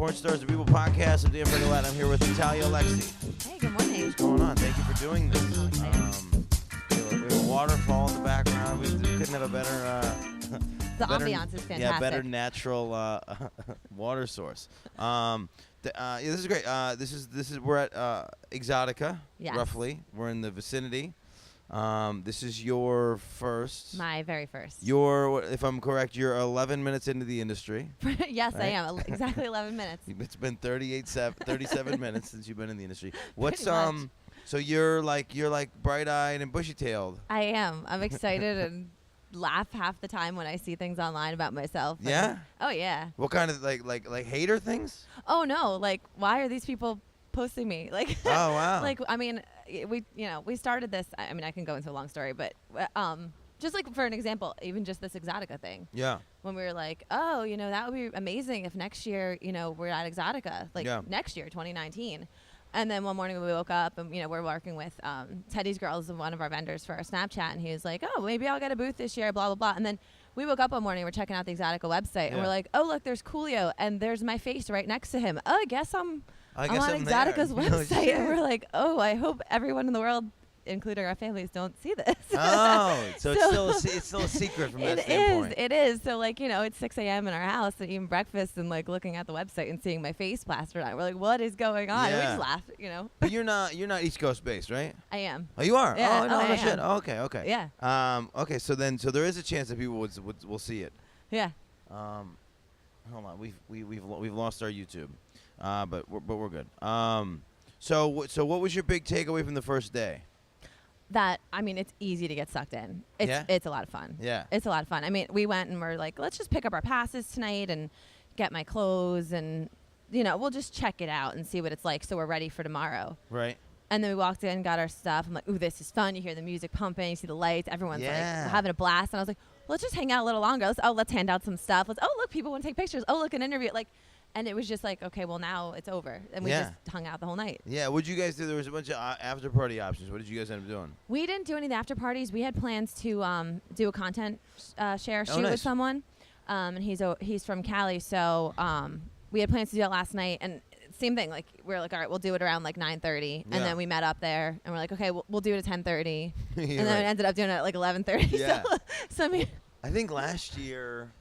Porn Stars and People podcast. I'm Dan Frigolette. I'm here with Natalia Aleksei. Hey, good morning. What's going on? Thank you for doing this. Oh, We have a waterfall in the background. We couldn't have a better... The ambiance is fantastic. Yeah, better natural water source. This is great. We're at Exxxotica, Yes. roughly. We're in the vicinity. This is your first. My very first. If I'm correct, you're 11 minutes into the industry. Yes, right? I am. Exactly 11 minutes. It's been 37 minutes since you've been in the industry. What's Pretty much. So you're like bright-eyed and bushy-tailed. I am. I'm excited and laugh half the time when I see things online about myself. Yeah? Oh yeah. What kind of like hater things? Oh no. Like, why are these people posting me? Like. Oh wow. Like, I mean, we started this. I mean, I can go into a long story, but just like for an example, even just this Exxxotica thing. Yeah. When we were like, oh, that would be amazing if next year, we're at Exxxotica, like next year, 2019. And then one morning we woke up and, we're working with Teddy's Girls, one of our vendors for our Snapchat. And he was like, oh, maybe I'll get a booth this year, blah, blah, blah. And then we woke up one morning, we're checking out the Exxxotica website. And we're like, oh, look, there's Coolio. And there's my face right next to him. Oh, I guess I'm on Exxxotica's website. And we're like, oh, I hope everyone in the world, including our families, don't see this. Oh, so it's still a secret from that standpoint. It is. So it's 6 a.m. in our house and eating breakfast and looking at the website and seeing my face plastered on it. We're like, what is going on? Yeah. And we just laugh, But you're not East Coast based, right? I am. Oh, you are. Yeah. Oh no, I no shit. am. Oh, okay. Yeah. Okay. So there is a chance that people will see it. Yeah. Hold on. We've lost our YouTube. But we're good. So what was your big takeaway from the first day? That, I mean, it's easy to get sucked in. It's a lot of fun. Yeah. It's a lot of fun. I mean, we went and we're like, let's just pick up our passes tonight and get my clothes and, we'll just check it out and see what it's like so we're ready for tomorrow. Right. And then we walked in, got our stuff. I'm like, ooh, this is fun. You hear the music pumping, you see the lights, everyone's like having a blast. And I was like, let's just hang out a little longer. Let's hand out some stuff. Look, people want to take pictures. Oh, look, an interview. And it was just like, okay, well, now it's over. And we just hung out the whole night. Yeah, what'd you guys do? There was a bunch of after-party options. What did you guys end up doing? We didn't do any of the after-parties. We had plans to do a content share shoot nice. with someone. And he's from Cali, so we had plans to do that last night. And same thing, we're like, all right, we'll do it around 9:30. And then we met up there, and we're like, okay, we'll do it at 10:30. And then we ended up doing it at 11:30. Yeah. So I mean. I think last year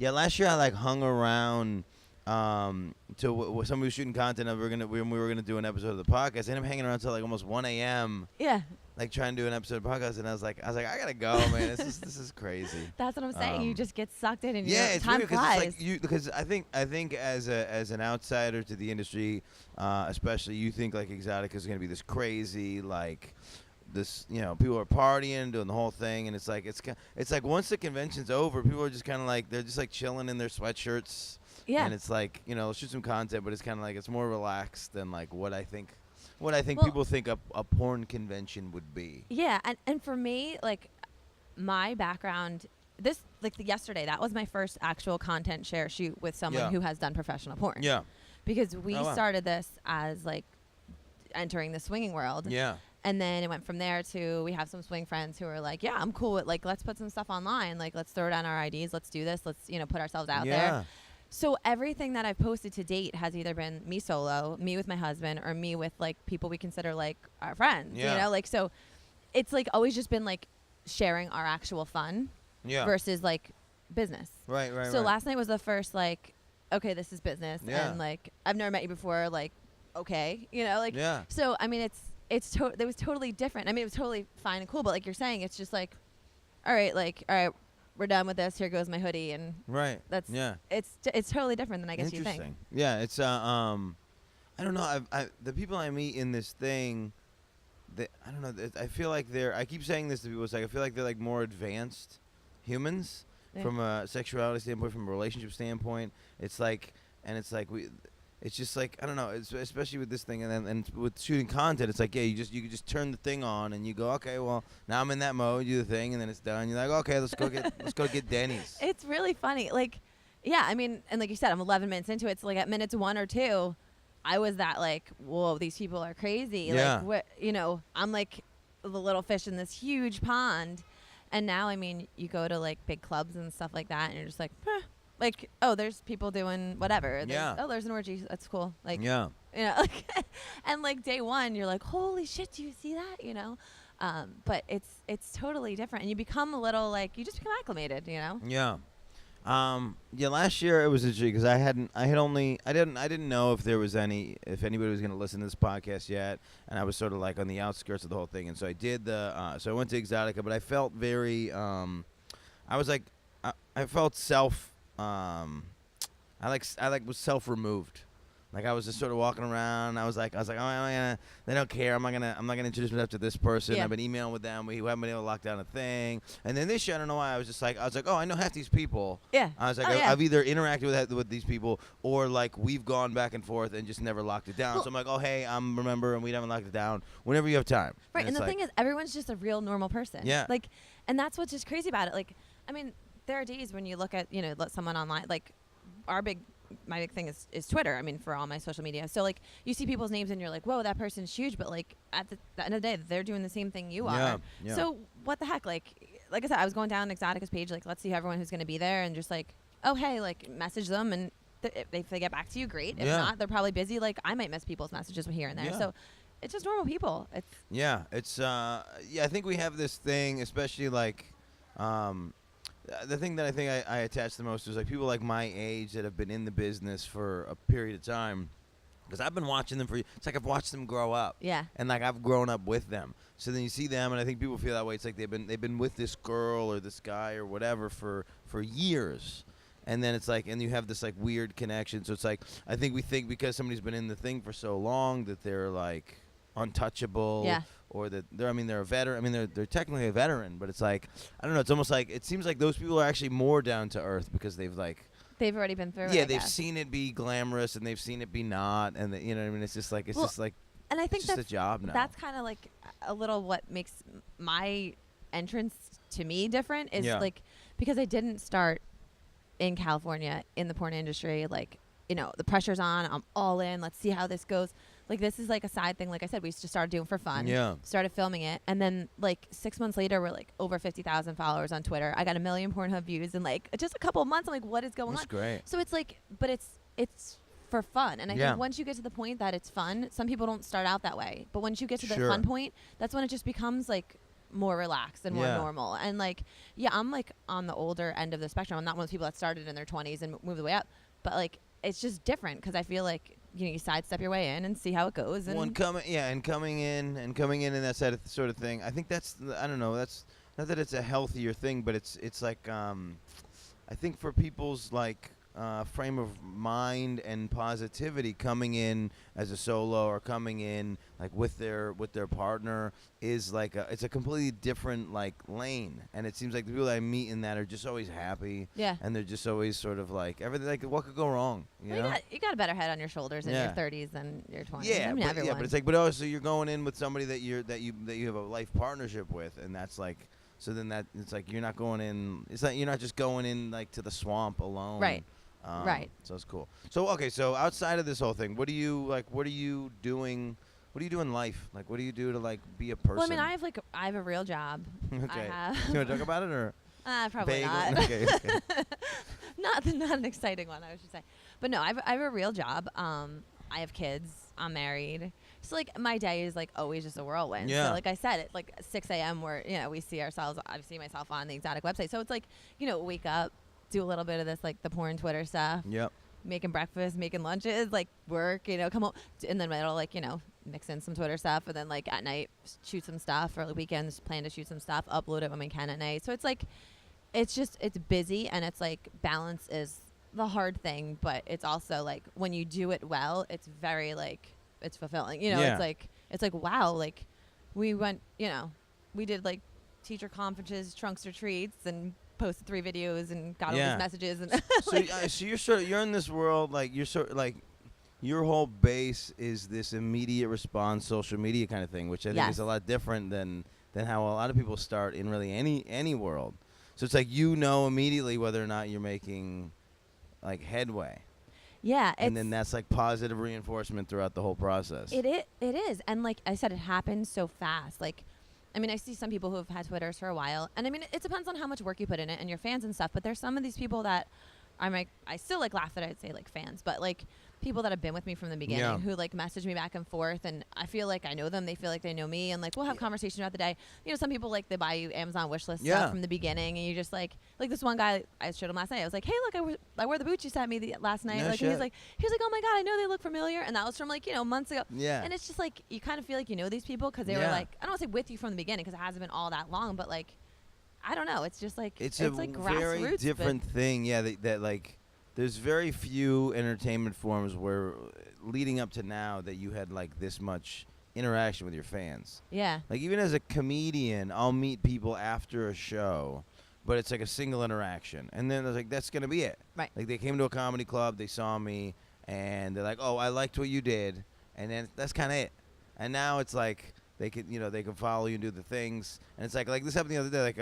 I hung around... So somebody was shooting content and we were gonna do an episode of the podcast. I ended up hanging around till almost 1 a.m. Yeah. Trying to do an episode of the podcast, and I was like, I gotta go, man. This is crazy. That's what I'm saying. You just get sucked in, and it's time weird flies. Because I think as an outsider to the industry, especially, you think Exxxotica is gonna be this crazy this, people are partying, doing the whole thing, and it's like once the convention's over, people are just kind of they're just chilling in their sweatshirts. Yeah. And it's let's shoot some content, but it's kind of it's more relaxed than what I think people think a porn convention would be. Yeah, and for me, my background, yesterday, that was my first actual content share shoot with someone who has done professional porn. Yeah. Because we started this as entering the swinging world. Yeah. And then it went from there to we have some swing friends who are like, yeah, I'm cool with let's put some stuff online. Let's throw down our IDs. Let's do this. Let's, put ourselves out there. So everything that I've posted to date has either been me solo, me with my husband, or me with people we consider our friends. Yeah. So it's always just been sharing our actual fun versus business. Right. So last night was the first okay, this is business, Yeah. and I've never met you before. Okay, Yeah. So I mean, it was totally different. I mean, it was totally fine and cool, but you're saying, it's just all right. We're done with this. Here goes my hoodie, and it's totally different than I guess you think. Interesting. Yeah, it's I don't know. The people I meet in this thing, I don't know. I feel like I keep saying this to people. It's I feel like they're more advanced humans from a sexuality standpoint, from a relationship standpoint. It's It's just I don't know, especially with this thing, and with shooting content, it's you can just turn the thing on and you go, okay, well now I'm in that mode, do the thing, and then it's done. You're like, okay, let's go get Denny's. It's really funny, yeah, I mean, and like you said, I'm 11 minutes into it, so at minutes 1 or 2, I was that whoa, these people are crazy. Yeah. What, I'm the little fish in this huge pond, and now I mean, you go to big clubs and stuff like that, and you're just like, oh, there's people doing whatever. Yeah. Oh, there's an orgy. That's cool. Like, yeah. you know, like, and like day one, you're like, holy shit, do you see that? You know, but it's totally different, and you become a little like you just become acclimated. You know. Yeah. Yeah, last year it was interesting because I didn't know if anybody was going to listen to this podcast yet, and I was sort of like on the outskirts of the whole thing, and so I did so I went to Exxxotica, but I felt very, I was like, I felt I was self-removed. Like I was just sort of walking around. I was like, oh, they don't care. I'm not gonna introduce myself to this person. Yeah. I've been emailing with them. We haven't been able to lock down a thing. And then this year, I don't know why. I was like, oh, I know half these people. Yeah. I was like, Oh, yeah. I've either interacted with these people, or like we've gone back and forth and just never locked it down. Well, so I'm like, oh hey, remember, and we haven't locked it down. Whenever you have time. Right. And the thing is, everyone's just a real normal person. Yeah. Like, and that's what's just crazy about it. Like, I mean, there are days when you look at someone online. Like, my big thing is Twitter. I mean, for all my social media. So like you see people's names and you're like, whoa, that person's huge. But like at the end of the day, they're doing the same thing you are. Yeah. So what the heck? Like I said, I was going down Exxxotica's page. Like, let's see everyone who's going to be there, and just like, oh hey, like message them, and if they get back to you, great. If not, they're probably busy. Like I might miss people's messages here and there. Yeah. So it's just normal people. It's I think we have this thing, especially like the thing that I think I attach the most is like people like my age that have been in the business for a period of time, because I've been watching them it's like I've watched them grow up. Yeah. And like I've grown up with them. So then you see them, and I think people feel that way. It's like they've been with this girl or this guy or whatever for years. And then it's like, and you have this like weird connection. So it's like, I think we think because somebody's been in the thing for so long that they're like untouchable. Yeah. Or that they're a veteran. I mean, they're technically a veteran, but it's like, I don't know. It's almost like, it seems like those people are actually more down to earth because they've already been through it. Yeah, they've seen it be glamorous and they've seen it be not, and you know what I mean. It's just like and I think it's just a job now. That's kind of like a little what makes my entrance to me different is like because I didn't start in California in the porn industry. Like, the pressure's on. I'm all in. Let's see how this goes. Like, this is like a side thing. Like I said, we just started doing for fun. Yeah. Started filming it. And then like 6 months later, we're like over 50,000 followers on Twitter. I got 1 million Pornhub views in like just a couple of months. I'm like, what is going on? That's great. So it's like, but it's for fun. And I think once you get to the point that it's fun, some people don't start out that way. But once you get to the fun point, that's when it just becomes like more relaxed and more normal. And like, I'm like on the older end of the spectrum. I'm not one of those people that started in their 20s and moved the way up. But like, it's just different because I feel like you sidestep your way in and see how it goes. And coming in and that sort of thing. I think that's, I don't know. That's not that it's a healthier thing, but it's like I think for people's like frame of mind and positivity, coming in as a solo or coming in like with their partner is like it's a completely different like lane. And it seems like the people that I meet in that are just always happy. Yeah. And they're just always sort of like everything. Like, what could go wrong? You know? You got a better head on your shoulders in your 30s than your 20s. Yeah, I mean, but it's like, but also you're going in with somebody that you have a life partnership with, and that's like. So then that it's like you're not going in. It's like you're not just going in like to the swamp alone. Right. Right. So it's cool. So okay. So outside of this whole thing, what are you doing? What do you do in life? Like, what do you do to like be a person? Well, I mean, I have a real job. Okay. You want to talk about it or? Probably not. Okay. not an exciting one, I should say. But no, I have a real job. I have kids. I'm married. So like my day is like always just a whirlwind. Yeah. So like I said, it's like 6 a.m. where we see ourselves. I see myself on the Exxxotica website. So it's like wake up, do a little bit of this like the porn Twitter stuff. Yep. Making breakfast, making lunches, like work. Come home, and then it'll like mix in some Twitter stuff, and then like at night shoot some stuff, or the weekends plan to shoot some stuff, upload it when we can at night. So it's like it's busy, and it's like balance is the hard thing, but it's also like when you do it well, it's very like it's fulfilling. It's like wow, like we went, we did like teacher conferences, trunks retreats, and posted 3 videos and got all these messages and so you're in this world like you're sort of like your whole base is this immediate response social media kind of thing, which I think is a lot different than how a lot of people start in really any world. So it's like immediately whether or not you're making like headway. Yeah, and then that's like positive reinforcement throughout the whole process. It is, and like I said, it happens so fast. Like, I mean, I see some people who have had Twitters for a while, and I mean, it depends on how much work you put in it and your fans and stuff. But there's some of these people that I still like laugh that I'd say like fans, but like people that have been with me from the beginning who like message me back and forth, and I feel like I know them, they feel like they know me, and like we'll have conversations throughout the day. You know, some people like they buy you Amazon wishlist stuff from the beginning, and you just like this one guy I showed him last night. I was like, hey, look, I wore the boots you sent me last night. Like, and he's like, oh my god, I know they look familiar, and that was from like months ago. Yeah, and it's just like you kind of feel like you know these people because they were like, I don't want to say with you from the beginning because it hasn't been all that long, but like I don't know, it's just like it's a like very different thing. Yeah, that like. There's very few entertainment forms where, leading up to now, that you had like this much interaction with your fans. Yeah. Like even as a comedian, I'll meet people after a show, but it's like a single interaction, and then I was like, that's gonna be it. Right. Like they came to a comedy club, they saw me, and they're like, oh, I liked what you did, and then that's kind of it. And now it's like they can follow you and do the things, and it's like this happened the other day, like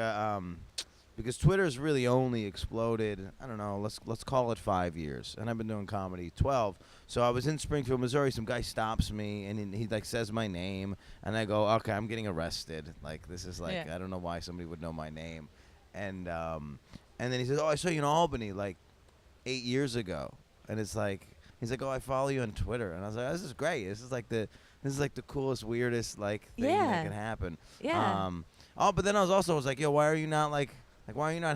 because Twitter's really only exploded, I don't know, let's call it 5 years. And I've been doing comedy 12. So I was in Springfield, Missouri. Some guy stops me, and he like says my name. And I go, okay, I'm getting arrested. Like, this is like, I don't know why somebody would know my name. And then he says, oh, I saw you in Albany like 8 years ago. And it's like, he's like, oh, I follow you on Twitter. And I was like, oh, this is great. This is like the coolest, weirdest like thing that can happen. Yeah. But then I was like, yo, why are you not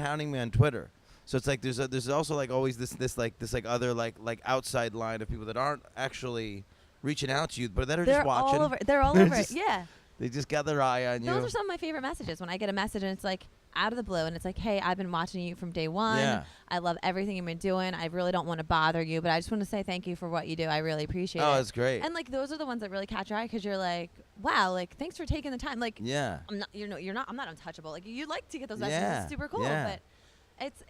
hounding me on Twitter? So it's like there's also like always this other like outside line of people that aren't actually reaching out to you, but that are just watching. They're all over it. Yeah. They just got their eye on you. Those are some of my favorite messages when I get a message and it's like out of the blue and it's like, hey, I've been watching you from day one. Yeah. I love everything you've been doing. I really don't want to bother you, but I just want to say thank you for what you do. I really appreciate it. Oh, that's great. And like those are the ones that really catch your eye because you're like, wow, like thanks for taking the time. Like, yeah, I'm not untouchable. Like you like to get those messages. Yeah. It's super cool, but it's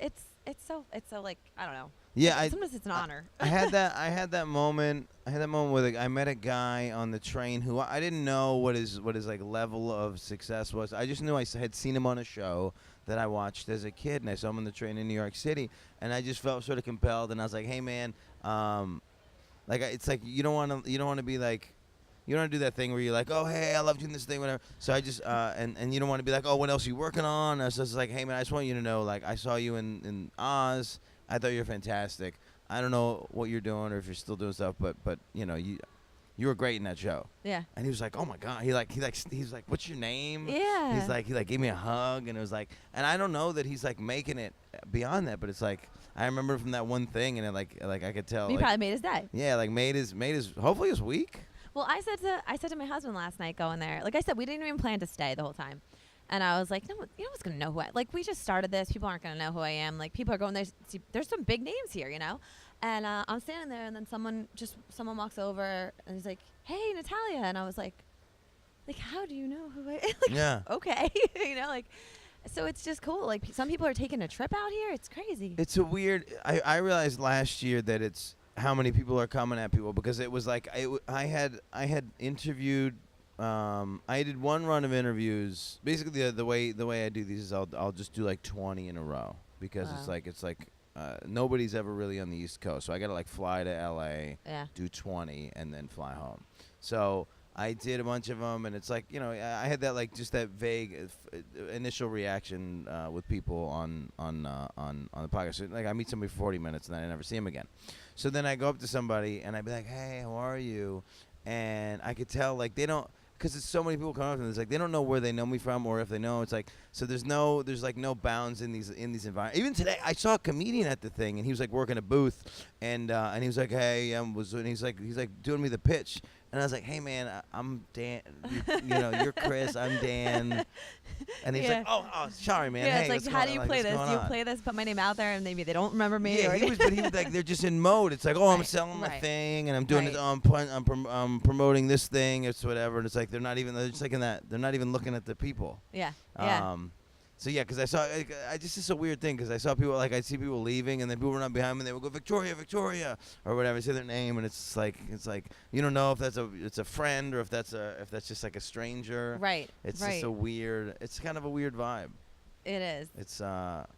so like I don't know. Yeah, sometimes it's an honor. I had that moment where I met a guy on the train who I didn't know what his like level of success was. I just knew I had seen him on a show that I watched as a kid, and I saw him on the train in New York City, and I just felt sort of compelled, and I was like, hey man, like it's like you don't want to be like. You don't want to do that thing where you're like, oh, hey, I loved you in this thing, whatever. So I just, and you don't want to be like, oh, what else are you working on? I was just like, hey, man, I just want you to know, like, I saw you in Oz. I thought you were fantastic. I don't know what you're doing or if you're still doing stuff, but you know, you were great in that show. Yeah. And he was like, oh, my God. He's like, what's your name? Yeah. He's like, he gave me a hug, and it was like, and I don't know that he's, like, making it beyond that, but it's like, I remember from that one thing, and it, like I could tell. You probably made his day. Yeah, like, made his, hopefully his week. Well, I said to my husband last night going there, like I said, we didn't even plan to stay the whole time. And I was like, no one's going to know who I am. Like, we just started this. People aren't going to know who I am. Like, people are going there. There's some big names here, you know? And I'm standing there, and then someone walks over, and he's like, hey, Natalia. And I was like, how do you know who I am? Like, yeah. Okay. You know, like, so it's just cool. Like, some people are taking a trip out here. It's crazy. It's a weird, I realized last year that it's, how many people are coming at people, because it was like I had interviewed I did one run of interviews. Basically the way I do these is I'll just do like 20 in a row because it's like nobody's ever really on the East Coast, so I got to like fly to LA, do 20 and then fly home. So I did a bunch of them, and it's like, you know, I had that like just that vague initial reaction with people on the podcast. So, like I meet somebody for 40 minutes and then I never see them again. So then I go up to somebody and I'd be like, hey, how are you? And I could tell like they don't, because it's so many people coming up to them. It's like they don't know where they know me from, or if they know. It's like, so there's like no bounds in these environments. Even today, I saw a comedian at the thing, and he was like working a booth, and he was like, hey, and he's like doing me the pitch. And I was like, hey, man, I'm Dan. You know, you're Chris. I'm Dan. And he's like, oh, sorry, man. Yeah, hey, it's like, how do you play this? Do you play this, put my name out there, and maybe they don't remember me? Yeah, he was like, they're just in mode. It's like, oh, I'm selling my thing, and I'm doing it. I'm promoting this thing. It's whatever. And it's like, they're just like in that. They're not even looking at the people. Yeah. So yeah, because I just, it's a weird thing, because I saw people, like I'd see people leaving, and then people run up behind me, and they would go, Victoria, Victoria, or whatever, say their name, and it's like you don't know if it's a friend or if that's just like a stranger. Right. It's just a weird. It's kind of a weird vibe. It is. It's but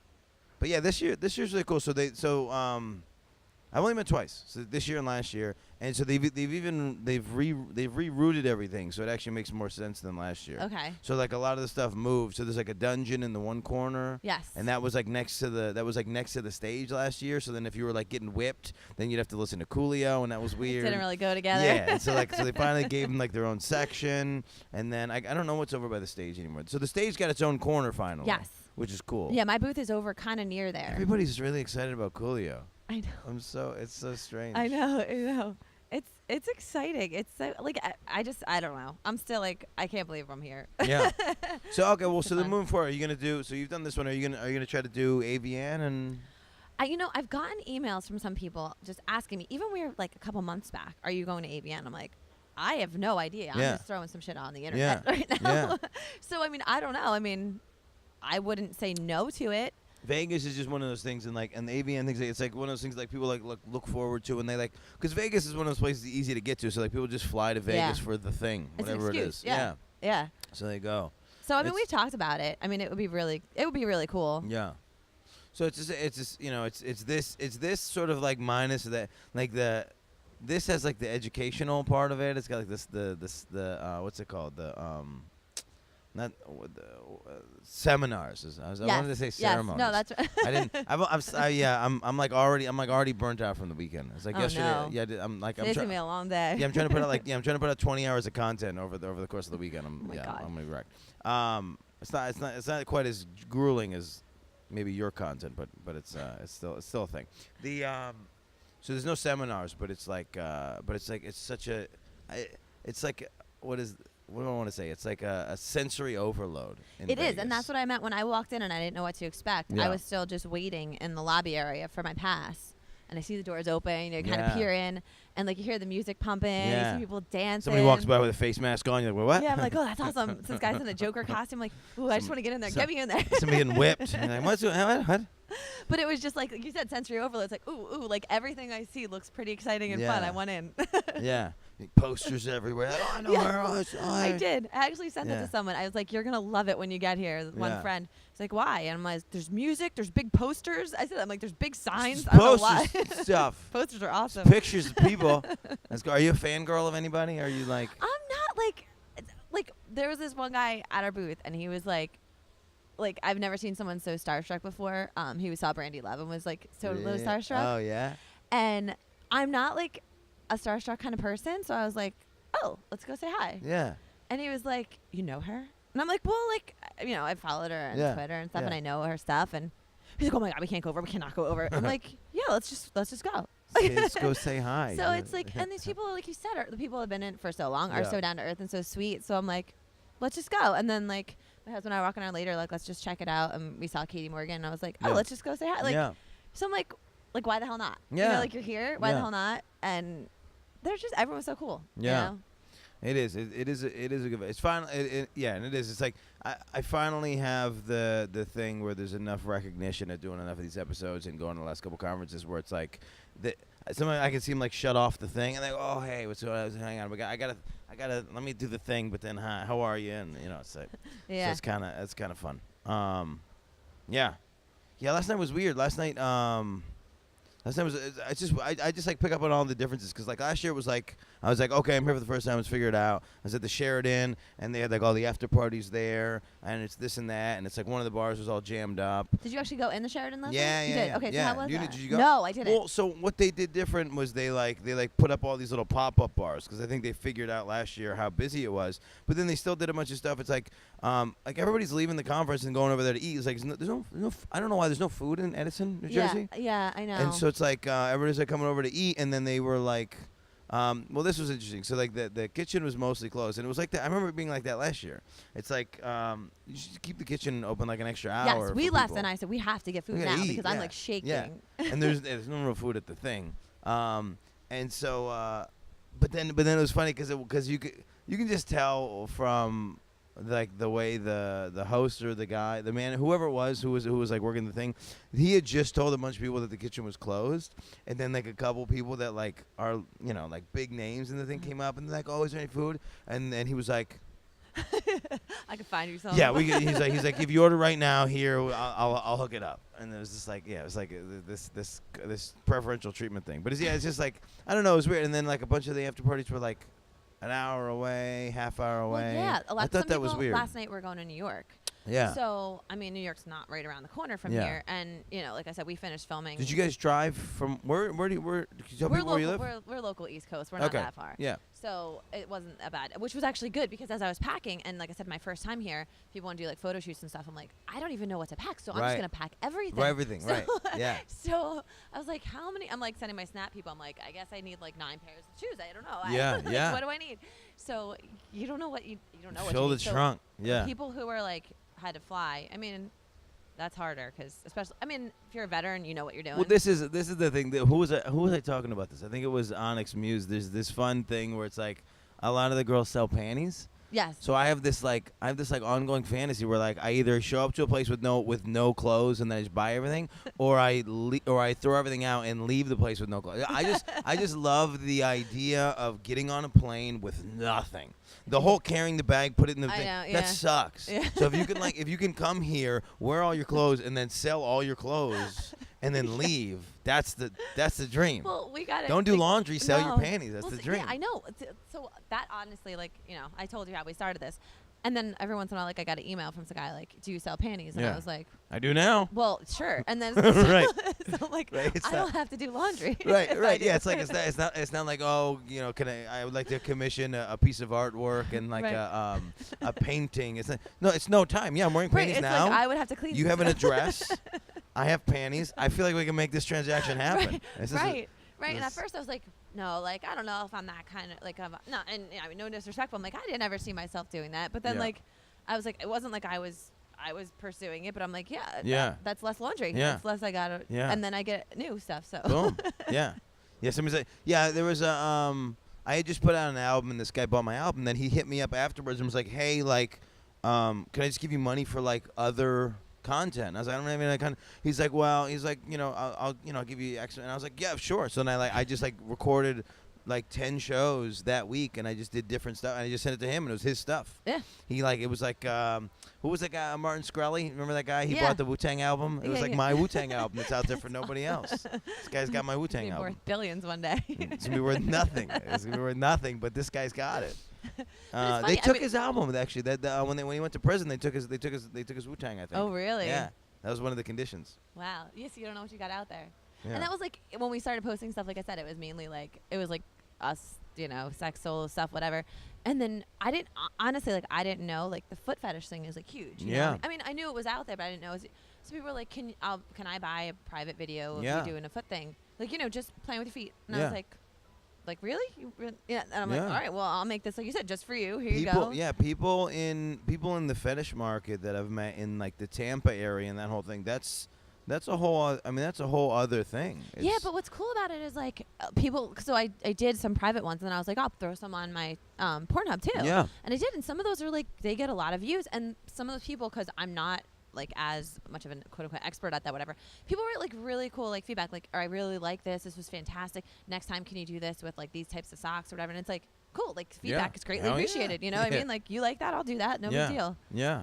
yeah, this year's really cool. I've only met twice. So this year and last year, And so they've rerouted everything, so it actually makes more sense than last year. Okay. So like a lot of the stuff moved. So there's like a dungeon in the one corner. Yes. And that was like next to the stage last year. So then if you were like getting whipped, then you'd have to listen to Coolio, and that was weird. Didn't really go together. Yeah. And so they finally gave them like their own section, and then I don't know what's over by the stage anymore. So the stage got its own corner finally. Yes. Which is cool. Yeah, my booth is over kind of near there. Everybody's really excited about Coolio. I know. It's so strange. I know. It's exciting. It's so like I don't know. I'm still like I can't believe I'm here. Yeah. So okay, well, so fun. then moving forward, are you gonna do? So you've done this one. Are you gonna try to do AVN and? I've gotten emails from some people just asking me. Even we were like a couple months back. Are you going to AVN? I'm like, I have no idea. I'm just throwing some shit on the internet right now. Yeah. So I don't know. I wouldn't say no to it. Vegas is just one of those things, and the AVN things. It's like one of those things like people like look forward to, and they like because Vegas is one of those places easy to get to. So like people just fly to Vegas for the thing, whatever it is. Yeah. So they go. So we've talked about it. It would be really cool. Yeah. So it's this sort of like minus that like this has like the educational part of it. It's got like the what's it called not the seminars. I wanted to say ceremonies. No, that's right. I didn't. I'm like already burnt out from the weekend. It's like yesterday. No. Yeah, I'm It's gonna be a long day. Yeah, I'm trying to put out 20 hours of content over the course of the weekend. God. I'm gonna be wrecked. It's not quite as grueling as maybe your content, but it's still a thing. So there's no seminars, but it's like what do I want to say? It's like a sensory overload. It is, and that's what I meant when I walked in and I didn't know what to expect. Yeah. I was still just waiting in the lobby area for my pass, and I see the doors open. You kind of peer in, and like you hear the music pumping. You see people dancing. Somebody walks by with a face mask on. You're like, what? Yeah, I'm like, oh, that's awesome. This guy's in a Joker costume. Like, ooh, I just want to get in there. Get me in there. Somebody getting whipped. You're like, what? But it was just like you said, sensory overload. It's like, ooh, like everything I see looks pretty exciting and fun. I went in. Yeah. Posters everywhere. Like, I know her. I did. I actually sent it to someone. I was like, you're going to love it when you get here. One friend. He's like, why? And I'm like, there's music. There's big posters. I said, I'm like, there's big signs. I don't know why. Stuff. Posters are awesome. Pictures of people. Are you a fangirl of anybody? Are you like? I'm not like, there was this one guy at our booth, and he was like, I've never seen someone so starstruck before. He saw Brandy Love and was like so low starstruck. Oh, yeah. And I'm not like a starstruck kind of person, so I was like, oh, let's go say hi. Yeah. And he was like, you know her? And I'm like, well, like, I followed her on Twitter and stuff, and I know her stuff. And he's like, oh my God, we can't go over. We cannot go over. I'm like, yeah, let's just go. Let's go say hi. So it's like, and these people, like you said, the people who have been in for so long are so down to earth and so sweet. So I'm like, let's just go. And then like my husband and I were walking around later, like, let's just check it out. And we saw Katie Morgan, and I was like, oh, let's just go say hi. Like, so I'm like, why the hell not? Yeah. You know, like you're here. Why the hell not? And they're just everyone's so cool. Yeah. You know? It is. It is a good. It's finally. And it is. It's like I finally have the thing where there's enough recognition at doing enough of these episodes and going to the last couple conferences where it's like sometimes I can see them like shut off the thing and they go, oh hey, what's going on? Hang on, I gotta let me do the thing, but then hi, how are you? And it's like so it's kind of fun. Yeah. Last night was weird. Last night was I just like pick up on all the differences because like last year it was like I was like, okay, I'm here for the first time. Let's figure it out. I was at the Sheraton and they had like all the after parties there and it's this and that and it's like one of the bars was all jammed up. Did you actually go in the Sheraton last night? Yeah. You did? Okay, so how was that? Did you go? No, I didn't. Well, so what they did different was they put up all these little pop-up bars because I think they figured out last year how busy it was. But then they still did a bunch of stuff. It's like everybody's leaving the conference and going over there to eat. It's like there's no I don't know why there's no food in Edison, New Jersey. Yeah, I know. And so it's like everybody's like coming over to eat, and then they were like, well, this was interesting. So like the kitchen was mostly closed, and it was like that. I remember it being like that last year. It's like you should keep the kitchen open like an extra hour. Yes, we left, and I said we have to get food now because I'm like shaking. Yeah, and there's no real food at the thing. And so, but then it was funny because you can just tell from like the way the host or the guy, the man, whoever it was who was like working the thing, he had just told a bunch of people that the kitchen was closed, and then like a couple people that like are like big names in the thing came up and they're like, oh, is there any food? And then he was like, I could find you some. Yeah, he's like, if you order right now here, I'll hook it up. And it was just like, yeah, it was like this preferential treatment thing. But it's just like, I don't know, it was weird. And then like a bunch of the after parties were like an hour away, half hour away. Well, yeah, I thought that was weird. Last night we're going to New York. Yeah. So, I mean, New York's not right around the corner from here. And, you know, like I said, we finished filming. Did you guys drive from, where do you tell people where you live? We're local East Coast. We're not that far. Yeah. So it wasn't that bad, which was actually good because as I was packing, and like I said, my first time here, people want to do like photo shoots and stuff. I'm like, I don't even know what to pack. So I'm just going to pack everything. Everything, right. Yeah. So I was like, how many? I'm like sending my Snap people. I'm like, I guess I need like 9 pairs of shoes. I don't know. Yeah. What do I need? So you don't know what you don't know. Fill the trunk. Yeah. People who are like, had to fly. I mean, that's harder because, especially, I mean, if you're a veteran, you know what you're doing. Well, this is the thing. Who was I talking about this? I think it was Onyx Muse. There's this fun thing where it's like a lot of the girls sell panties. Yes. So I have this ongoing fantasy where like I either show up to a place with no clothes and then I just buy everything, or I throw everything out and leave the place with no clothes. I just love the idea of getting on a plane with nothing. The whole carrying the bag, put it in the thing. That sucks. Yeah. So if you can come here, wear all your clothes, and then sell all your clothes, and then leave. That's the dream. Well, we got it. Don't do laundry. Sell your panties. That's the dream. Yeah, I know. So that honestly, like, you know, I told you how we started this. And then every once in a while, like, I got an email from some guy, like, do you sell panties? And I was like, I do now. Well, sure. And then, right. So, like, I don't have to do laundry. Right. Yeah. It's like it's not like, oh, you know, I would like to commission a piece of artwork and like a painting. It's no time. Yeah, I'm wearing panties now. Like I would have to clean. You have an address. I have panties. I feel like we can make this transaction happen. Right. And at first I was like, no, like, I don't know if I'm that kind of, like, no, and I mean, no disrespect, but I'm like, I didn't ever see myself doing that. But then, like, I was like, it wasn't like I was pursuing it, but I'm like, that's less laundry. Yeah. That's less I got to, and then I get new stuff, so. Boom. Yeah. Somebody said, there was I had just put out an album, and this guy bought my album, then he hit me up afterwards and was like, hey, like, can I just give you money for, like, other content? And I was like, I don't have any kind of. He's like, you know, I'll give you extra. And I was like, yeah, sure. So then I just like recorded like 10 shows that week, and I just did different stuff, and I just sent it to him, and it was his stuff. Yeah. It was like who was that guy? Martin Shkreli. Remember that guy? He bought the Wu-Tang album. It was like my Wu-Tang album that's out there for nobody else. This guy's got my Wu-Tang album. Worth billions one day. It's gonna be worth nothing. It's gonna be worth nothing, but this guy's got it. They took his album actually. When he went to prison, they took his Wu-Tang, I think. Oh, really? Yeah, that was one of the conditions. Wow. Yes, you don't know what you got out there. Yeah. And that was like when we started posting stuff. Like I said, it was mainly like us, you know, sex, solo stuff, whatever. And then I didn't know like the foot fetish thing is like huge. You know? I mean, I knew it was out there, but I didn't know. So people were like, can I buy a private video of you doing a foot thing? Like, you know, just playing with your feet. And I was like, really? Yeah. And I'm like, all right, well, I'll make this, like you said, just for you. Here you go. Yeah, people in the fetish market that I've met in like the Tampa area and that whole thing. That's a whole. I mean, that's a whole other thing. Yeah, but what's cool about it is like people. So I did some private ones, and then I was like, I'll throw some on my Pornhub too. Yeah. And I did, and some of those are like they get a lot of views, and some of those people, because I'm not like as much of a quote unquote expert at that, whatever. People were like really cool, like feedback, like, I really like this. This was fantastic. Next time, can you do this with like these types of socks or whatever? And it's like cool, like feedback is greatly appreciated. You know what I mean? Like, you like that, I'll do that. No big deal. Yeah.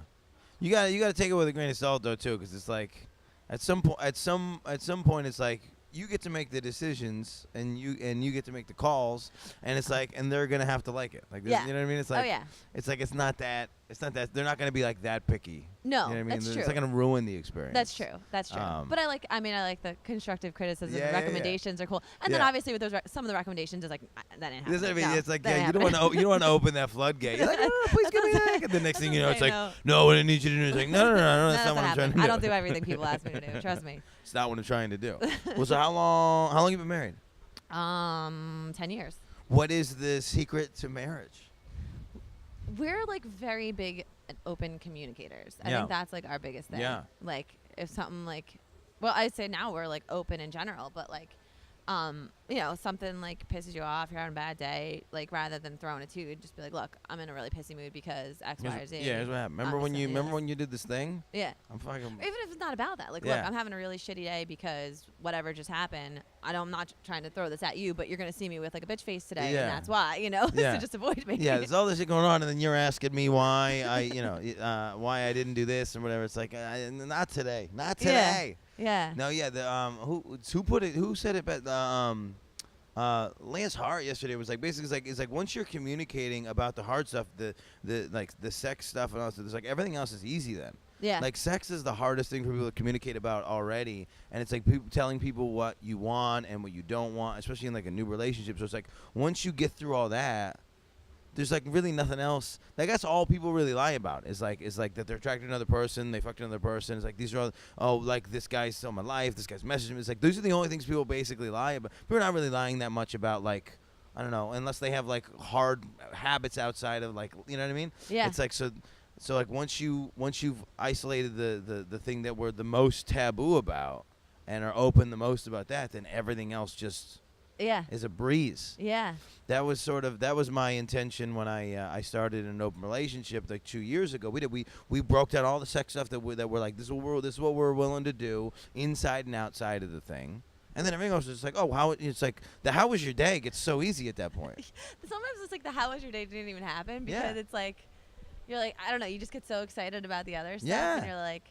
You gotta take it with a grain of salt though too, because it's like at some point it's like you get to make the decisions and you get to make the calls, and it's like, and they're gonna have to like it. Like, you know what I mean? It's like, it's not that they're not gonna be like that picky. No, you know what I mean? That's true. It's not gonna ruin the experience. That's true. But I like the constructive criticism. Recommendations are cool. And then obviously with those some of the recommendations is like that didn't happen. It's like you don't want to open that floodgate. You're like, oh, please give me that. And the next thing you know, it's like, no, what I need you to do is like, no, that's not what I'm trying to do. I don't do everything people ask me to do. Trust me. It's not what I'm trying to do. Well, so how long you been married? 10 years. What is the secret to marriage? We're like very big and open communicators. I think that's like our biggest thing. Yeah. Like if something like, well, I'd say now we're like open in general, but like something like pisses you off, you're having a bad day, like rather than throwing it to you, just be like, look, I'm in a really pissy mood because X, Y, or Z. Yeah, here's what happened. Remember when you did this thing? Yeah. I'm fucking. Even if it's not about that, like, look, I'm having a really shitty day because whatever just happened. I'm not trying to throw this at you, but you're gonna see me with like a bitch face today, and that's why, so just avoid me. Yeah, there's all this shit going on, and then you're asking me why why I didn't do this or whatever. It's like, not today, not today. Yeah. No, yeah. The who put it? Who said it? But Lance Hart yesterday was like, basically it's like once you're communicating about the hard stuff, the sex stuff and all this, it's like everything else is easy then. Yeah. Like sex is the hardest thing for people to communicate about already, and it's like people telling people what you want and what you don't want, especially in like a new relationship. So it's like once you get through all that, there's like really nothing else. Like that's all people really lie about. Is like that they're attracted to another person, they fucked another person. It's like these are all, like this guy's still in my life, this guy's messaging me. It's like those are the only things people basically lie about. People are not really lying that much about like, I don't know, unless they have like hard habits outside of like, you know what I mean? Yeah. It's like so like once you've isolated the thing that we're the most taboo about and are open the most about that, then everything else just is a breeze. Yeah. That was my intention when I started an open relationship like 2 years ago. We broke down all the sex stuff that we're like, this is what we're willing to do inside and outside of the thing. And then everything else is like, how was your day gets so easy at that point. Sometimes it's like the how was your day didn't even happen because it's like, you're like, I don't know, you just get so excited about the other stuff. Yeah. And you're like,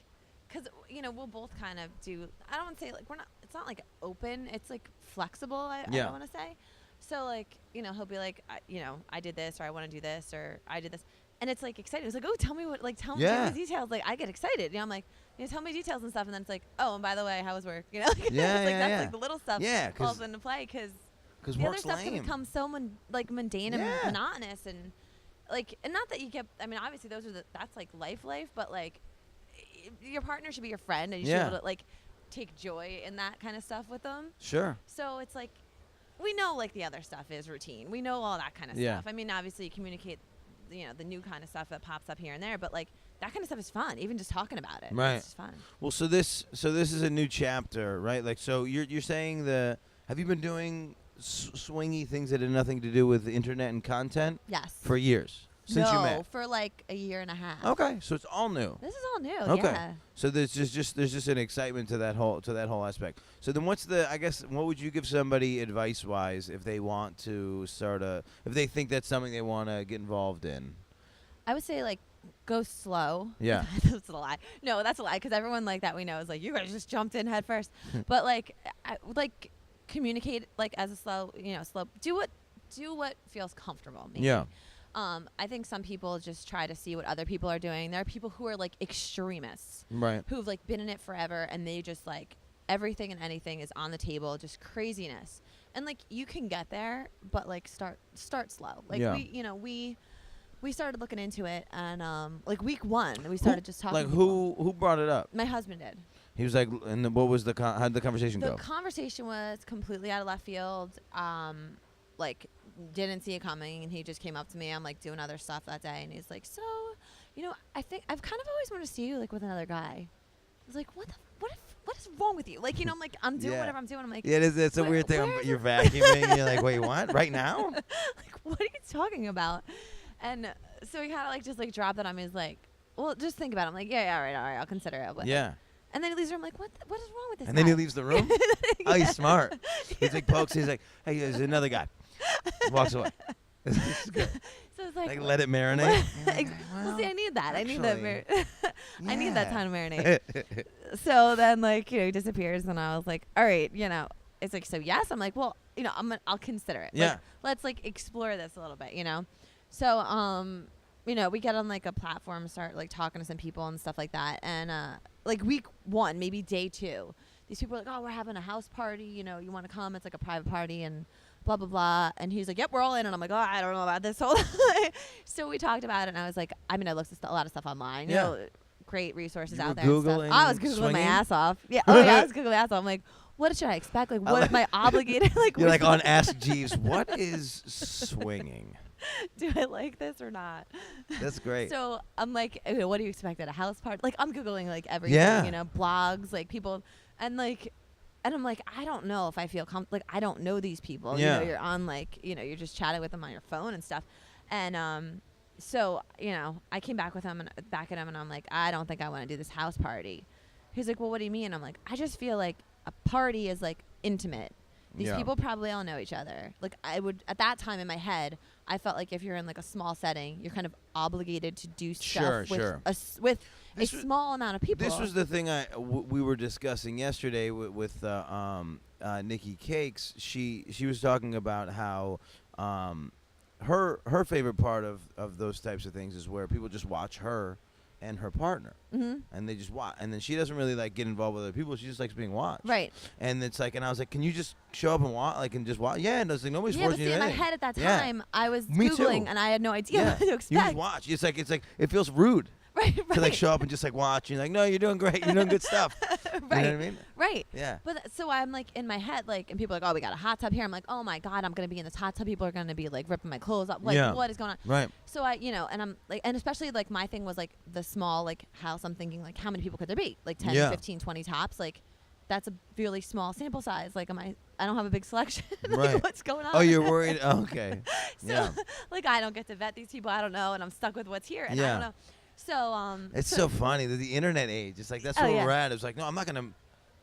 because, we'll both kind of do, I don't want to say, like, it's not like open, it's like flexible, I don't want to say. So, like, he'll be like, I did this, or I want to do this, or I did this. And it's like exciting. It's like, oh, tell me what, like, tell me the details. Like, I get excited. I'm like, tell me details and stuff. And then it's like, oh, and by the way, how was work? It's like that's like the little stuff falls into play because the other stuff can become so mundane and monotonous and like, and not that you get. I mean, obviously that's like life, but like your partner should be your friend and you should be able to like take joy in that kind of stuff with them. Sure. So it's like we know like the other stuff is routine. We know all that kind of stuff. I mean, obviously you communicate. The new kind of stuff that pops up here and there, but like that kind of stuff is fun. Even just talking about it, right? It's just fun. Well, so this is a new chapter, right? Like, so you're saying have you been doing swingy things that had nothing to do with the internet and content? Yes. For years since you met. No, for like a year and a half. Okay, so it's all new. This is all new. Okay. Yeah. So there's just an excitement to that whole aspect. So then what would you give somebody advice wise if they want to if they think that's something they want to get involved in? I would say like go slow. Yeah. That's a lie. No, that's a lie because everyone like that we know is like you guys just jumped in head first. But like communicate like as a slow. Do what feels comfortable. Maybe. Yeah. I think some people just try to see what other people are doing. There are people who are like extremists, right? Who've like been in it forever, and they just like everything and anything is on the table, just craziness. And like you can get there, but like start slow. Like we started looking into it, and like week 1 we started just talking. Like who brought it up? My husband did. He was like, and what was how did the conversation go? The conversation was completely out of left field. Like. Didn't see it coming, and he just came up to me. I'm like doing other stuff that day, and he's like, "So, I think I've kind of always wanted to see you like with another guy." I was like, "What is wrong with you?" Like, I'm like, I'm doing whatever I'm doing. I'm like, it's a weird thing. You're vacuuming. You're like, wait, what? Right now? Like, what are you talking about? And so he kind of like just like dropped that on me. He's like, "Well, just think about it." I'm like, "Yeah, all right, I'll consider it." But and then he leaves the room like, what is wrong with this and guy? Then he leaves the room? Oh, he's smart. He's like pokes. He's like, hey, there's another guy. Walks away. This is good. So it's like let it marinate. Well, see, I need that. I need that. I need that time to marinate. So then, like, he disappears, and I was like, all right, it's like, so yes. I'm like, well, I'll consider it. Yeah. Like, let's like explore this a little bit, So, we get on like a platform, start like talking to some people and stuff like that, and like week 1, maybe day 2, these people are like, oh, we're having a house party. You want to come? It's like a private party and. Blah, blah, blah. And he's like, yep, we're all in. And I'm like, oh, I don't know about this whole So we talked about it, and I was like, I looked at a lot of stuff online. Great resources out there. I was Googling my ass off. Yeah. Oh, yeah, I was Googling my ass off. I'm like, what should I expect? Like, what am I obligated? Like, you're like on Ask Jeeves, what is swinging? Do I like this or not? That's great. So I'm like, okay, what do you expect at a house party? Like, I'm Googling like everything, blogs, like people. And like, And I'm like, I don't know if I feel like I don't know these people. Yeah. You know, you're on like, you know, you're just chatting with them on your phone and stuff. And so, you know, I came back with him and back at him and I'm like, I don't think I want to do this house party. He's like, well, what do you mean? I'm like, I just feel like a party is like intimate. These people probably all know each other. Like I would, at that time in my head, I felt like if you're in like a small setting, you're kind of obligated to do stuff with a small amount of people. This was the thing we were discussing yesterday with Nikki Cakes. She was talking about how her favorite part of those types of things is where people just watch her and her partner, and they just watch, and then she doesn't really like get involved with other people. She just likes being watched, right? And it's like, and I was like, can you just show up and watch, like, and just watch? Yeah, and it's like nobody's forcing you to in my anything. head at that time, I was Me Googling too. and I had no idea what to expect. You just watch. It's like it feels rude. Right. To like show up and just like watch. And you're like, no, you're doing great. You're doing good stuff. Right. You know what I mean? Right. Yeah. But so I'm like in my head, like, and people are like, oh, we got a hot tub here. I'm like, oh my God, I'm going to be in this hot tub. People are going to be like ripping my clothes up. Like, what is going on? Right. So I, you know, and I'm like, and especially like my thing was like the small like house. I'm thinking like, how many people could there be? Like 10, 15, 20 tops. Like, that's a really small sample size. Like, I don't have a big selection. Like, right. what's going on? Oh, you're worried? Okay. So, like, I don't get to vet these people. I don't know. And I'm stuck with what's here. And I don't know. So, it's so funny that the internet age. It's like, that's where we're at. It's like, no, I'm not going to,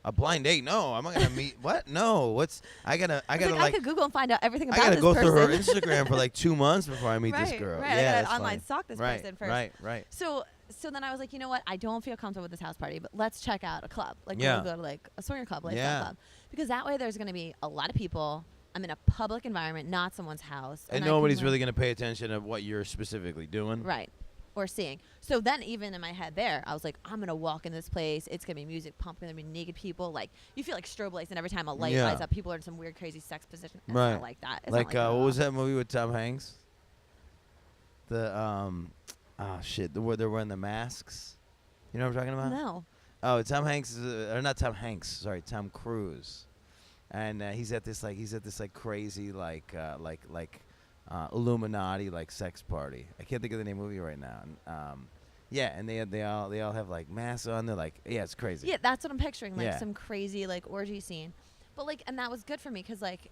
a blind date. No, I'm not going to meet. What? No. I gotta I could Google and find out everything about this person. I gotta go through her Instagram for like 2 months before I meet this girl. Right. Yeah, I gotta online stalk this person first. Right. So then I was like, you know what? I don't feel comfortable with this house party, but let's check out a club. Like, we'll go to like a swinger club, lifestyle club, because that way there's gonna be a lot of people. I'm in a public environment, not someone's house, and nobody's really gonna pay attention to what you're specifically doing. Right. Or seeing. So then even in my head there, I was like, I'm going to walk in this place. It's going to be music pumping. There's going to be naked people. Like, you feel like strobe lights, and every time a light lights up, people are in some weird, crazy sex position. It's not like that. It's like, not what was that movie with Tom Hanks? The, where they're wearing the masks. You know what I'm talking about? No. Oh, Tom Hanks, or not Tom Hanks, sorry, Tom Cruise. And he's at this crazy, Illuminati like sex party. I can't think of the name of the movie right now. And they all have like masks on. They're like, yeah, it's crazy. Yeah, that's what I'm picturing, like some crazy like orgy scene. But like, and that was good for me because like,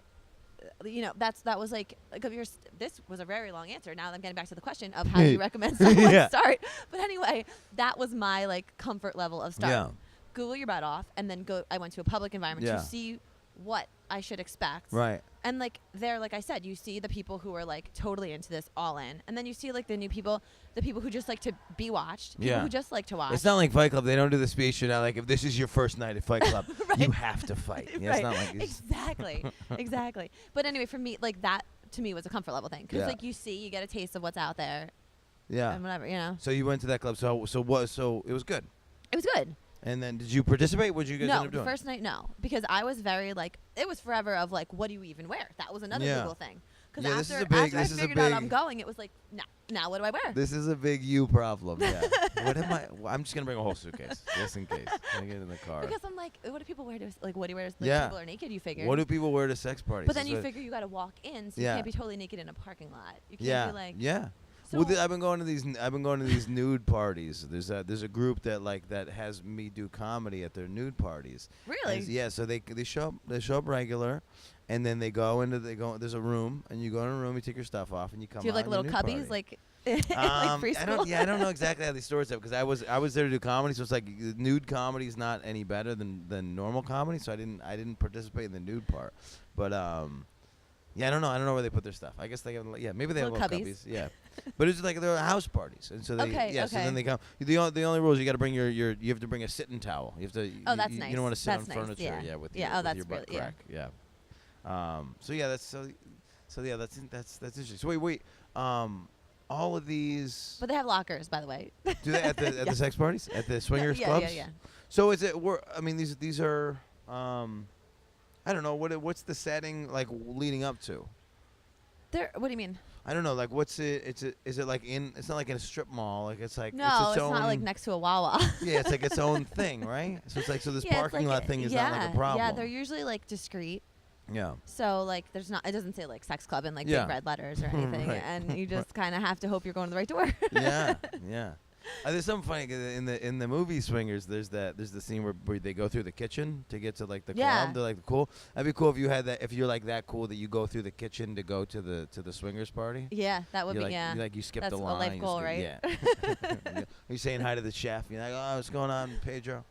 you know, that was like this was a very long answer. Now I'm getting back to the question of how do you recommend someone start. But anyway, that was my like comfort level of start. Yeah. Google your butt off and then go. I went to a public environment to see what I should expect. Right. And like there, like I said, you see the people who are like totally into this all in. And then you see like the new people, the people who just like to be watched, people who just like to watch. It's not like Fight Club. They don't do the speech shit now. Like, if this is your first night at Fight Club, you have to fight. Yeah, it's not like exactly. Exactly. But anyway, for me, like that to me was a comfort level thing. Because like you get a taste of what's out there. Yeah. And whatever, you know. So you went to that club. So it was good. It was good. And then did you participate? What did you guys end up doing? No, the first night, no. Because I was very, like, it was forever of, like, what do you even wear? That was another Google thing. Because after I figured out I'm going, it was like, now what do I wear? This is a big you problem, yeah. I'm just going to bring a whole suitcase, just in case. I get in the car. Because I'm like, what do people wear to, like, what do you wear to, like, people are naked, you figure. What do people wear to sex parties? But then you figure you got to walk in, so you can't be totally naked in a parking lot. You can't be like. Yeah. So I've been going to these nude parties. There's a group that has me do comedy at their nude parties. Really? So they show up regular, and then there's a room, and you go in a room, you take your stuff off, and you come. Do you have like little cubbies party. like free school? I don't know exactly how these stories up because I was there to do comedy, so it's like nude comedy is not any better than normal comedy, so I didn't participate in the nude part, but yeah, I don't know where they put their stuff. I guess they have maybe they have little cubbies. Yeah. But it's like they're house parties, and so they so then they come. The only rule is you got to bring you have to bring a sitting towel. You have to. Oh, that's nice. You don't want to sit that's on furniture. Yeah. With your butt crack. Yeah. That's interesting. So wait. All of these. But they have lockers, by the way. Do they at the sex parties at the swingers clubs? Yeah. So is it? These are. I don't know what's the setting like leading up to. What do you mean? I don't know. Like, what's it? Is it like in? It's not like in a strip mall. Like it's like it's not like next to a Wawa. Yeah, it's like its own thing, right? So it's like this parking lot thing is not like a problem. Yeah, they're usually like discreet. Yeah. So like, there's not. It doesn't say like sex club in like big red letters or anything, and you just kind of have to hope you're going to the right door. Yeah. There's something funny 'cause in the movie Swingers. There's the scene where they go through the kitchen to get to like the club. They're like cool. That'd be cool if you had that. If you're like that cool that you go through the kitchen to go to the swingers party. Yeah, that would be like, yeah. You skipped That's a line. That's a life goal, right? Yeah. You're saying hi to the chef. You're like, oh, what's going on, Pedro?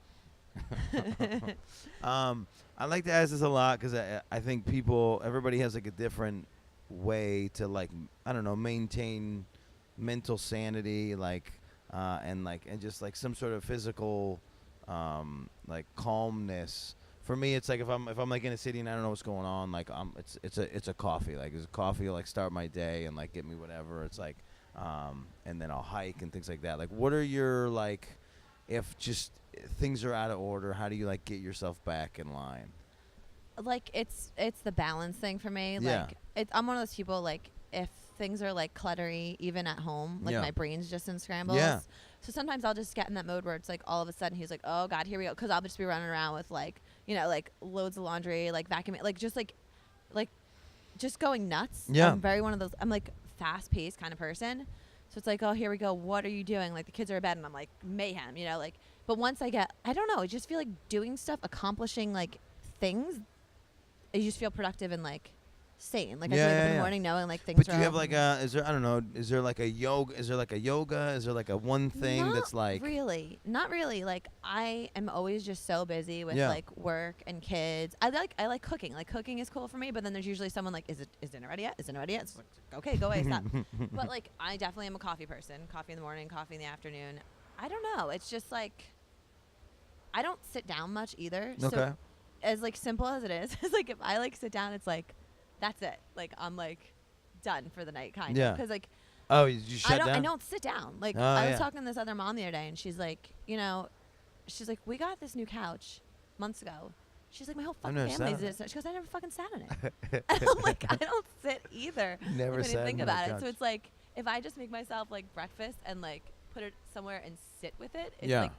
I like to ask this a lot because I think everybody has like a different way to like, I don't know, maintain mental sanity, like, and just like some sort of physical, like calmness. For me, it's like if I'm like in a city and I don't know what's going on, like it's a coffee. Like a coffee will like start my day and like get me whatever. It's like, and then I'll hike and things like that. Like, what are your like, if just things are out of order, how do you like get yourself back in line? Like it's the balance thing for me. Yeah. Like I'm one of those people, like if things are like cluttery even at home, like my brain's just in scrambles. Yeah. So sometimes I'll just get in that mode where it's like all of a sudden he's like, oh God, here we go. Cause I'll just be running around with like, you know, like loads of laundry, like vacuuming, like just going nuts. Yeah. I'm very one of those, I'm like fast paced kind of person. So it's like, oh, here we go. What are you doing? Like the kids are in bed and I'm like mayhem, you know, like, but once I don't know, I just feel like doing stuff, accomplishing like things, you just feel productive and like sane. Like I wake up in the morning knowing like things. But you have like is there like a yoga? Is there like a one thing that's like? Not really. Like I am always just so busy with like work and kids. I like cooking. Like cooking is cool for me. But then there's usually someone like, is dinner ready yet? Is dinner ready yet? It's like, okay, go away, stop. But like I definitely am a coffee person. Coffee in the morning, coffee in the afternoon. I don't know. It's just like I don't sit down much either. Okay. So as like simple as it is, it's like if I like sit down, it's like that's it. Like I'm like done for the night, kind of. Because like, oh, you shut down? I don't sit down. Like I was talking to this other mom the other day, and she's like, you know, she's like, we got this new couch months ago. She's like, my whole fucking family's this. She goes, I never fucking sat on it. And I'm like, I don't sit either. Never sat. Think about it. So it's like if I just make myself like breakfast and like put it somewhere and sit with it, it's like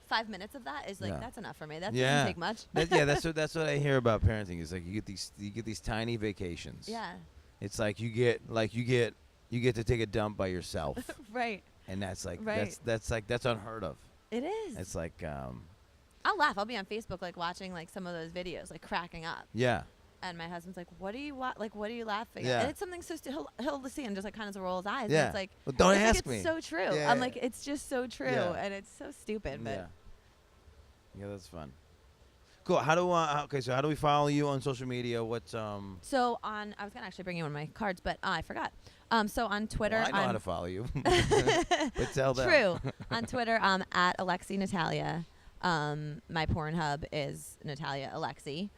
5 minutes of that is like that's enough for me. That doesn't take much. That's what I hear about parenting. Is like you get these tiny vacations. Yeah. It's like you get to take a dump by yourself. Right. And that's like that's unheard of. It is. It's like I'll laugh. I'll be on Facebook like watching like some of those videos, like cracking up. Yeah. And my husband's like, "What are you what are you laughing at?" And it's something so he'll see and just like kind of roll his eyes. Yeah. And it's like, well, don't ask like, me. It's so true. Yeah, I'm like, it's just so true, and it's so stupid. But yeah, that's fun. Cool. How do we follow you on social media? What's So I was gonna actually bring you one of my cards, but I forgot. So on Twitter, I know how to follow you. But tell them. True. On Twitter, at Aleksei Natalia. My Pornhub is Natalia Aleksei.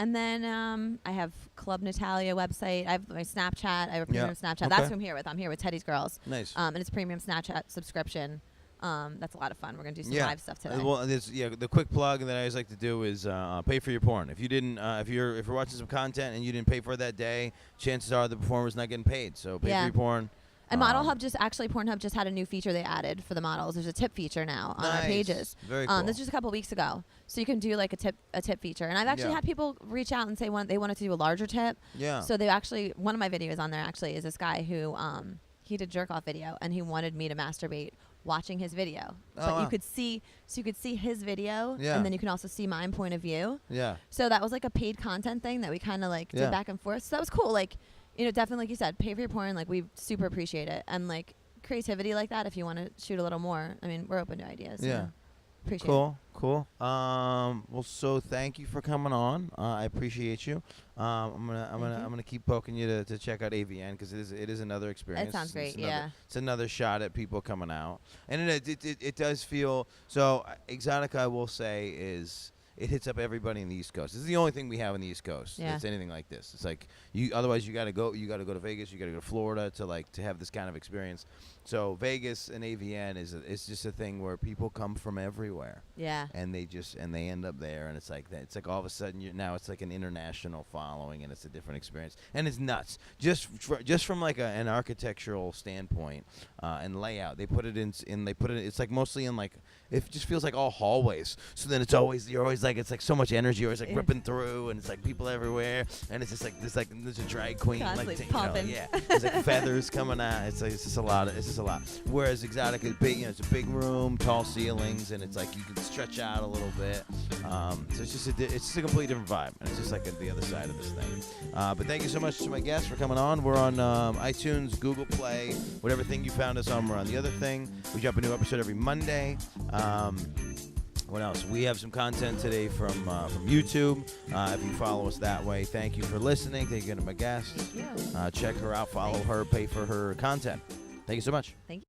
And then I have Club Natalia website. I have my Snapchat. I have a premium Snapchat. Okay. That's who I'm here with. I'm here with Teddy's Girls. Nice. And it's premium Snapchat subscription. That's a lot of fun. We're gonna do some live stuff today. Well, the quick plug that I always like to do is pay for your porn. If you didn't, if you're watching some content and you didn't pay for it that day, chances are the performer's not getting paid. So pay for your porn. And Pornhub just had a new feature they added for the models. There's a tip feature now on our pages. Very cool. This was just a couple weeks ago, so you can do like a tip feature. And I've actually had people reach out and say they wanted to do a larger tip. Yeah. So they actually, one of my videos on there actually is this guy who he did jerk off video and he wanted me to masturbate watching his video. But you could see his video, and then you can also see my point of view. Yeah. So that was like a paid content thing that we kind of like did back and forth. So that was cool. Like, you know, definitely, like you said, pay for your porn. Like, we super appreciate it. And, like, creativity like that, if you want to shoot a little more, I mean, we're open to ideas. Yeah. So appreciate it. Cool. Well, so thank you for coming on. I appreciate you. I'm gonna keep poking you to check out AVN because it is another experience. It sounds great. It's another shot at people coming out, and it does feel so. Exxxotica, I will say, is. It hits up everybody in the East Coast. This is the only thing we have in the East Coast. Yeah. It's anything like this. It's like otherwise you got to go to Vegas, you got to go to Florida to have this kind of experience. So Vegas and AVN is just a thing where people come from everywhere. Yeah. And they end up there, and it's like that. It's like all of a sudden now it's like an international following, and it's a different experience, and it's nuts. Just from like an architectural standpoint and layout, they put it in. It's like mostly in like it just feels like all hallways. So then you're always it's like so much energy, or it's like ripping through, and it's like people everywhere, and it's just like there's a drag queen constantly like there's like feathers coming out. It's just a lot. Whereas Exxxotica is big, it's a big room, tall ceilings, and it's like you can stretch out a little bit. So it's just a completely different vibe, and it's just like the other side of this thing. But thank you so much to my guests for coming on. We're on iTunes, Google Play, whatever thing you found us on. We're on the other thing. We drop a new episode every Monday. What else? We have some content today from YouTube. If you follow us that way, thank you for listening. Thank you to my guest. Thank you. Check her out, follow her, pay for her content. Thank you so much. Thank you.